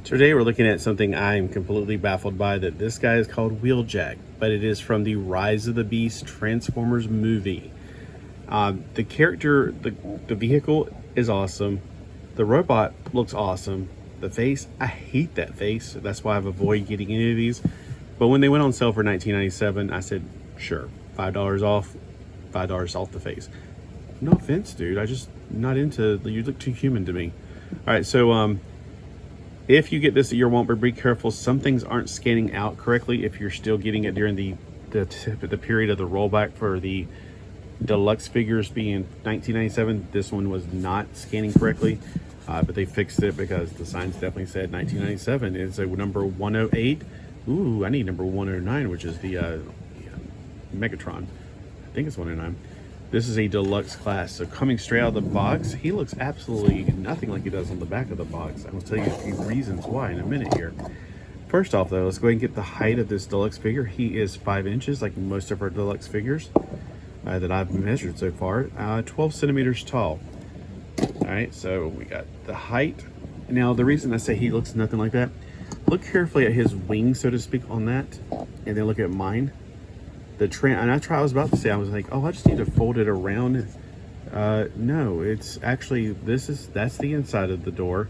Today we're looking at something I'm completely baffled by, that this guy is called Wheeljack, but it is from the Rise of the Beast Transformers movie. The character, the vehicle is awesome. The robot looks awesome. The face, I hate that face. That's why I've avoided getting any of these. But when they went on sale for $19.97, I said, sure, $5 off, $5 off the face. No offense, dude. I just not into, you look too human to me. All right, so if you get this at your Walmart, be careful. Some things aren't scanning out correctly if you're still getting it during the period of the rollback for the Deluxe figures being $19.97. This one was not scanning correctly, but they fixed it because the signs definitely said $19.97. It's a number 108. Ooh, I need number 109, which is the Megatron. I think it's 109. This is a Deluxe class, so coming straight out of the box, he looks absolutely nothing like he does on the back of the box. I will tell you a few reasons why in a minute here. First off, though, let's go ahead and get the height of this Deluxe figure. He is 5 inches, like most of our Deluxe figures that I've measured so far, 12 centimeters tall. All right, so we got the height. Now, the reason I say he looks nothing like that, look carefully at his wings, so to speak, on that, and then look at mine. And I was about to say, I was like, oh, I just need to fold it around. No, it's actually, that's the inside of the door.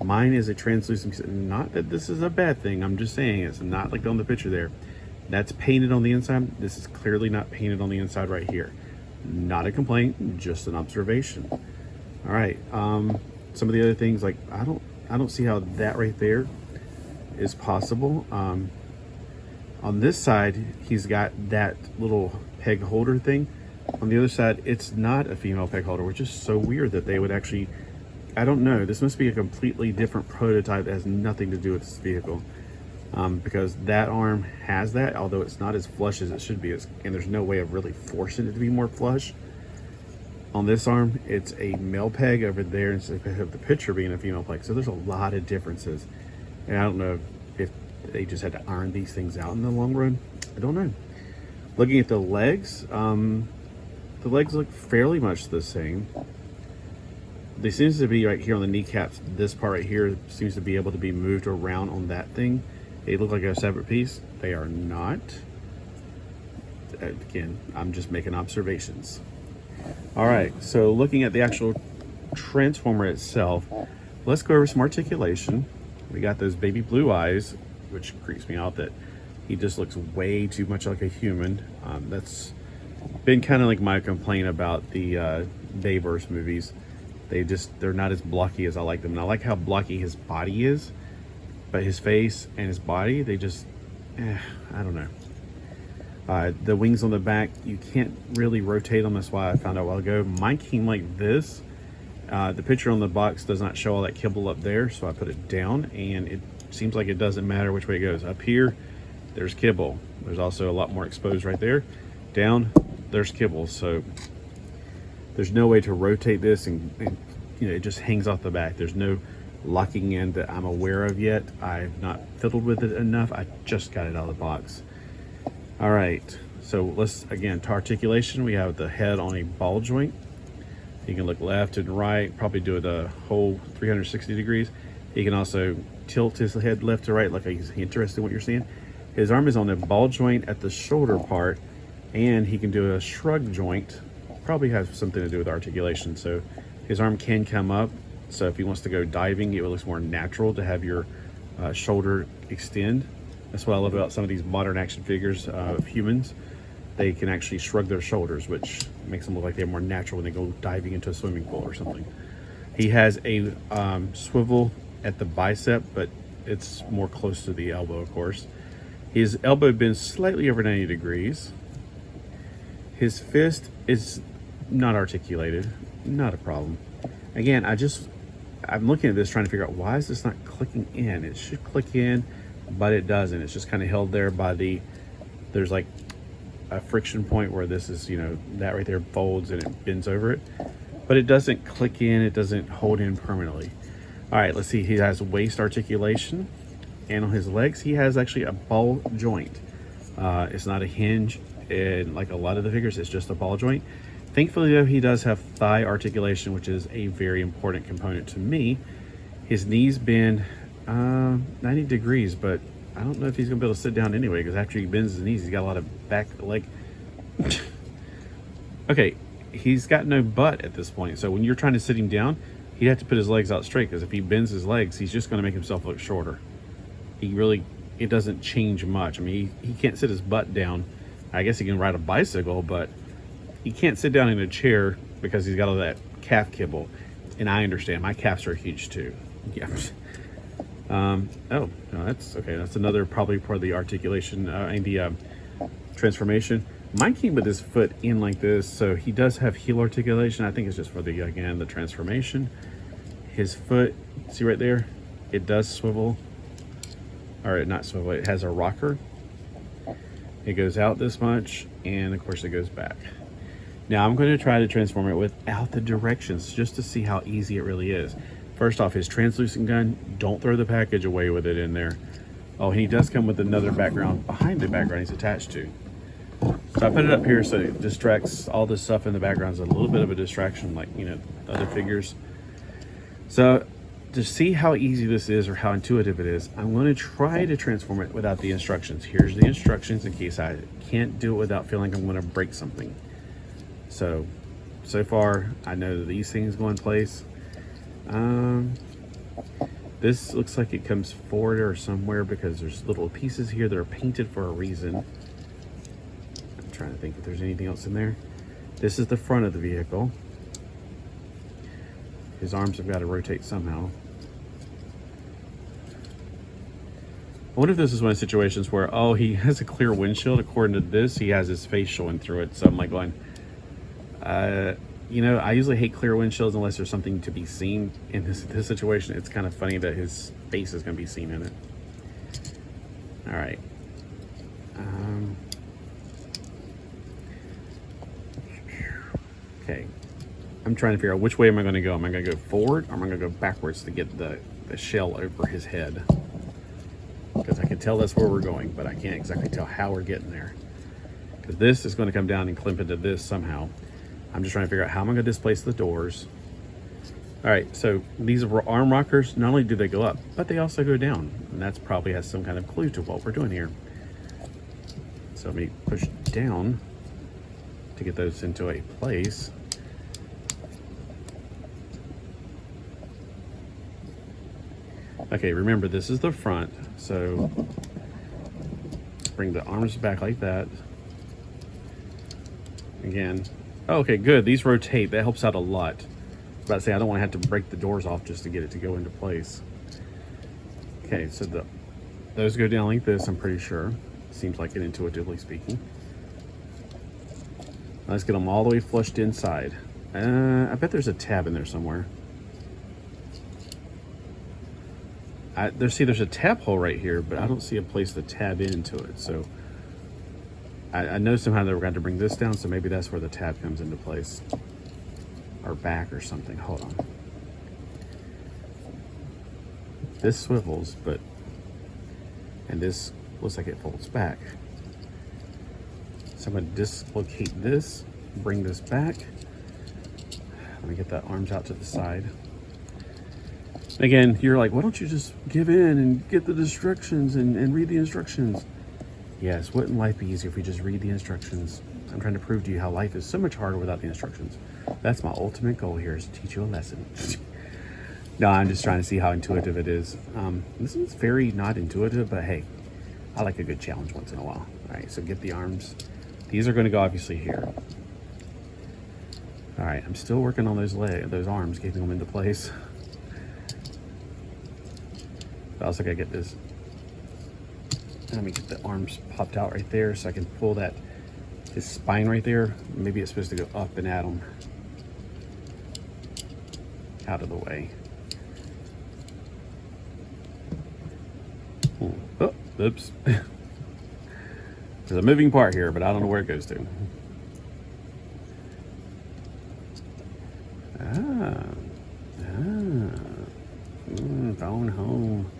Mine is a translucent, not that this is a bad thing. I'm just saying it's not like on the picture there. That's painted on the inside. This is clearly not painted on the inside right here. Not a complaint, just an observation. All right. Some of the other things, like I don't see how that right there is possible. On this side, he's got that little peg holder thing. On the other side, it's not a female peg holder, which is so weird that they would actually, I don't know. This must be a completely different prototype that has nothing to do with this vehicle. Because that arm has that, although it's not as flush as it should be, and there's no way of really forcing it to be more flush. On this arm, it's a male peg over there instead of the picture being a female peg. So there's a lot of differences. And I don't know if they just had to iron these things out in the long run. I don't know. Looking at the legs look fairly much the same. They seems to be right here on the kneecaps. This part right here seems to be able to be moved around on that thing. They look like a separate piece. They are not. Again, I'm just making observations. All right, so looking at the actual Transformer itself, let's go over some articulation. We got those baby blue eyes, which creeps me out that he just looks way too much like a human. That's been kind of like my complaint about the Bayverse movies. They're not as blocky as I like them. And I like how blocky his body is, but his face and his body, they just, I don't know. The wings on the back, you can't really rotate them. That's why I found out a while ago. Mine came like this. The picture on the box does not show all that kibble up there, so I put it down, and it seems like it doesn't matter which way it goes. Up here, there's kibble. There's also a lot more exposed right there. Down, there's kibble. So there's no way to rotate this, and it just hangs off the back. There's no locking in that I'm aware of yet. I've not fiddled with it enough. I just got it out of the box. All right, so let's, again, to articulation, we have the head on a ball joint. He can look left and right, probably do it a whole 360 degrees. He can also tilt his head left to right, like he's interested in what you're seeing. His arm is on a ball joint at the shoulder part, and he can do a shrug joint. Probably has something to do with articulation. So his arm can come up. So if he wants to go diving, it looks more natural to have your shoulder extend. That's what I love about some of these modern action figures of humans. They can actually shrug their shoulders, which makes them look like they're more natural when they go diving into a swimming pool or something. He has a swivel at the bicep, but it's more close to the elbow, of course. His elbow bends slightly over 90 degrees. His fist is not articulated, not a problem. Again, I'm looking at this trying to figure out, why is this not clicking in? It should click in, but it doesn't. It's just kind of held there by there's like a friction point where this is, that right there folds and it bends over it, but it doesn't click in. It doesn't hold in permanently. All right, let's see. He has waist articulation, and on his legs, he has actually a ball joint. It's not a hinge, and like a lot of the figures, it's just a ball joint. Thankfully, though, he does have thigh articulation, which is a very important component to me. His knees bend 90 degrees, but I don't know if he's gonna be able to sit down anyway, because after he bends his knees, he's got a lot of back leg. Okay, he's got no butt at this point, so when you're trying to sit him down, he'd have to put his legs out straight, because if he bends his legs, he's just gonna make himself look shorter. It doesn't change much. I mean, he can't sit his butt down. I guess he can ride a bicycle, but he can't sit down in a chair because he's got all that calf kibble. And I understand, my calves are huge too. Yeah. Oh, no, that's okay. That's another probably part of the articulation and the transformation. Mine came with his foot in like this, so he does have heel articulation. I think it's just for the transformation. His foot, see right there, it does swivel. Or not swivel, it has a rocker. It goes out this much, and of course it goes back. Now I'm going to try to transform it without the directions, just to see how easy it really is. First off, his translucent gun, don't throw the package away with it in there. Oh, he does come with another background behind the background he's attached to. So I put it up here so it distracts all this stuff in the background. It's a little bit of a distraction, like, you know, the other figures. So to see how easy this is, or how intuitive it is, I'm going to try to transform it without the instructions. Here's the instructions in case I can't do it without feeling I'm going to break something. So far, I know that these things go in place. This looks like it comes forward or somewhere, because there's little pieces here that are painted for a reason. I'm trying to think if there's anything else in there. This is the front of the vehicle. His arms have got to rotate somehow. I wonder if this is one of the situations where, oh, he has a clear windshield. According to this, he has his face showing through it. So I'm like going, you know, I usually hate clear windshields unless there's something to be seen. In this situation, it's kind of funny that his face is going to be seen in it. All right. Okay. I'm trying to figure out which way am I going to go. Am I going to go forward, or am I going to go backwards to get the shell over his head? Because I can tell that's where we're going, but I can't exactly tell how we're getting there. Because this is going to come down and clamp into this somehow. I'm just trying to figure out how I'm going to displace the doors. All right, so these are arm rockers. Not only do they go up, but they also go down. And that's probably has some kind of clue to what we're doing here. So let me push down to get those into a place. Okay, remember this is the front, so bring the arms back like that. Again, oh, okay, good. These rotate. That helps out a lot. I was about to say I don't want to have to break the doors off just to get it to go into place. Okay, so those go down like this. I'm pretty sure. Seems like it, intuitively speaking. Let's get them all the way flushed inside. I bet there's a tab in there somewhere. There's a tab hole right here, but I don't see a place to tab into it. So I know somehow they were going to bring this down, so maybe that's where the tab comes into place, or back or something. Hold on. This swivels, and this looks like it folds back. So I'm going to dislocate this, bring this back. Let me get the arms out to the side. Again, you're like, why don't you just give in and get the instructions and read the instructions? Yes, wouldn't life be easier if we just read the instructions? I'm trying to prove to you how life is so much harder without the instructions. That's my ultimate goal here, is to teach you a lesson. No, I'm just trying to see how intuitive it is. This one's very not intuitive, but hey, I like a good challenge once in a while. All right, so get the arms. These are going to go obviously here. All right, I'm still working on those arms, getting them into place. I also gotta get this. Let me get the arms popped out right there so I can pull his spine right there. Maybe it's supposed to go up and at him. Out of the way. Oh, oops. There's a moving part here, but I don't know where it goes to. Phone home.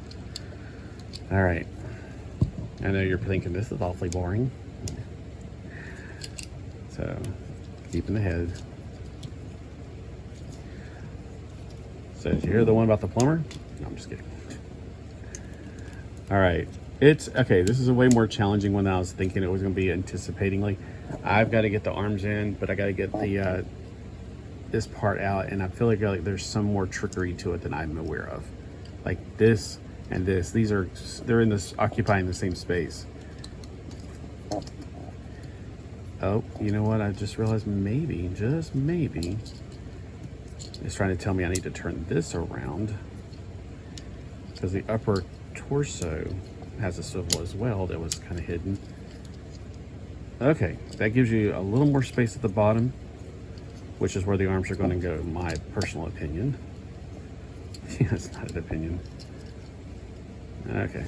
All right. I know you're thinking this is awfully boring. So, keeping the head. So, did you hear the one about the plumber? No, I'm just kidding. All right. It's okay. This is a way more challenging one than I was thinking it was going to be anticipatingly. I've got to get the arms in, but I got to get the this part out, and I feel like there's some more trickery to it than I'm aware of. Like this and this. They're in this occupying the same space. Oh, you know what? I just realized maybe, just maybe, it's trying to tell me I need to turn this around because the upper torso has a swivel as well that was kind of hidden. Okay, that gives you a little more space at the bottom, which is where the arms are going to go, my personal opinion. Yeah, it's not an opinion. Okay.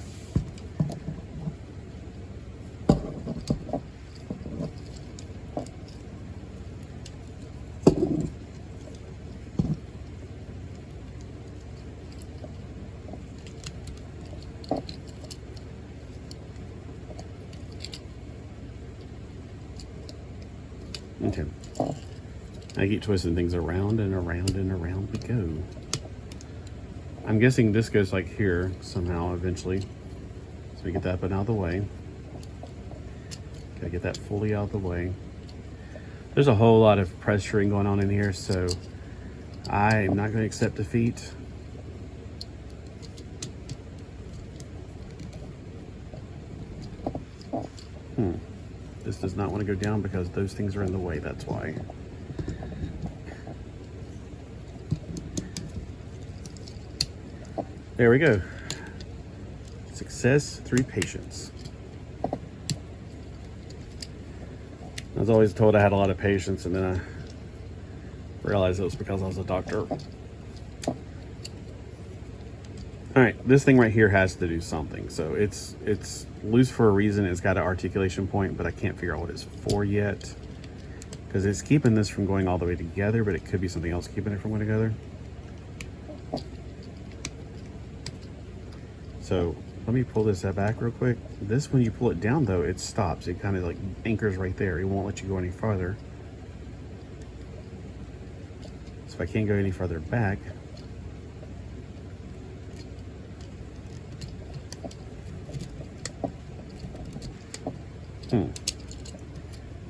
Okay. I keep twisting things around and around and around we go. I'm guessing this goes like here somehow eventually. So we get that out of the way. Gotta get that fully out of the way. There's a whole lot of pressuring going on in here, so I'm not going to accept defeat. This does not want to go down because those things are in the way, that's why. There we go. Success through patience. I was always told I had a lot of patience, and then I realized it was because I was a doctor. All right, this thing right here has to do something. So it's loose for a reason. It's got an articulation point, but I can't figure out what it's for yet. Because it's keeping this from going all the way together, but it could be something else keeping it from going together. So let me pull this back real quick. This, when you pull it down though, it stops. It kind of like anchors right there. It won't let you go any farther. So if I can't go any farther back,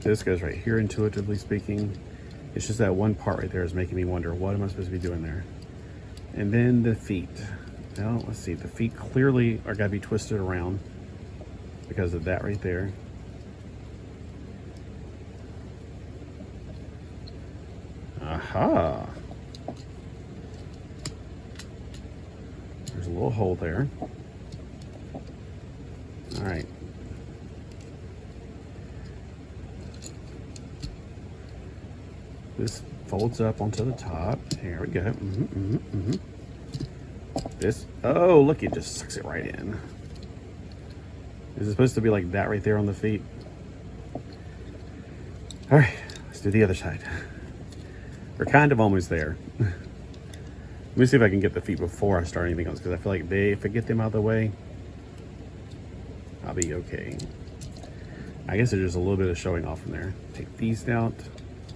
this goes right here, intuitively speaking. It's just that one part right there is making me wonder, what am I supposed to be doing there? And then the feet. Now, let's see. The feet clearly are got to be twisted around because of that right there. Aha! There's a little hole there. All right. This folds up onto the top. Here we go. This, oh, look, it just sucks it right in. Is it supposed to be like that right there on the feet? All right, let's do the other side. We're kind of almost there. Let me see if I can get the feet before I start anything else, because I feel like if I get them out of the way, I'll be okay. I guess there's just a little bit of showing off from there. Take these out,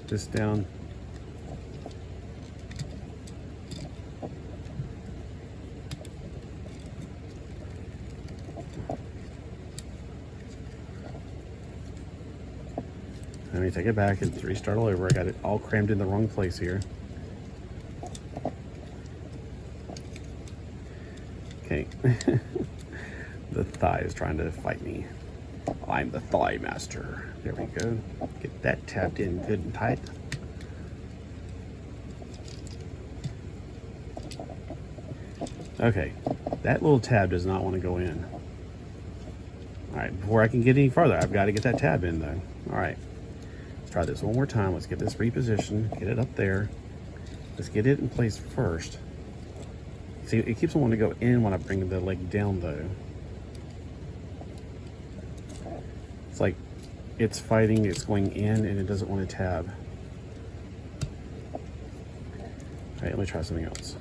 this down. Let me take it back and restart all over. I got it all crammed in the wrong place here. Okay. The thigh is trying to fight me. I'm the thigh master. There we go. Get that tapped in good and tight. Okay. That little tab does not want to go in. All right. Before I can get any farther, I've got to get that tab in though. All right. Try this one more time. Let's get this repositioned, get it up there. Let's get it in place first. See, it keeps on wanting to go in when I bring the leg down though. It's like it's fighting, it's going in, and it doesn't want to tab. All right, let me try something else.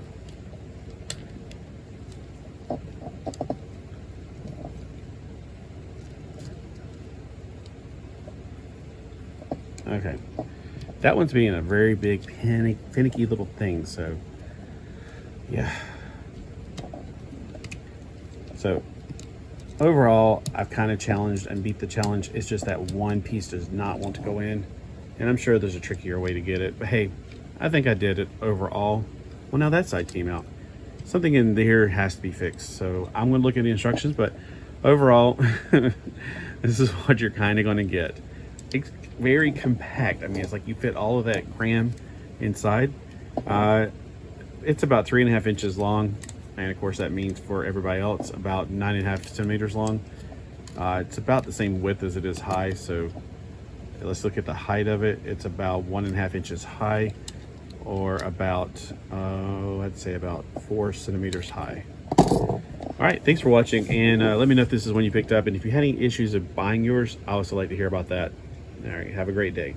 Okay, that one's being a very big finicky little thing, so yeah. So overall, I've kind of challenged and beat the challenge. It's just that one piece does not want to go in. And I'm sure there's a trickier way to get it. But hey, I think I did it overall. Well, now that side came out. Something in here has to be fixed. So I'm going to look at the instructions. But overall, this is what you're kind of going to get. It's very compact. I mean, it's like you fit all of that cram inside. It's about 3.5 inches long. And of course, that means for everybody else, about 9.5 centimeters long. It's about the same width as it is high. So let's look at the height of it. It's about 1.5 inches high, or about, I'd say about 4 centimeters high. All right, thanks for watching, and let me know if this is one you picked up, and if you had any issues of buying yours, I also like to hear about that. All right, have a great day.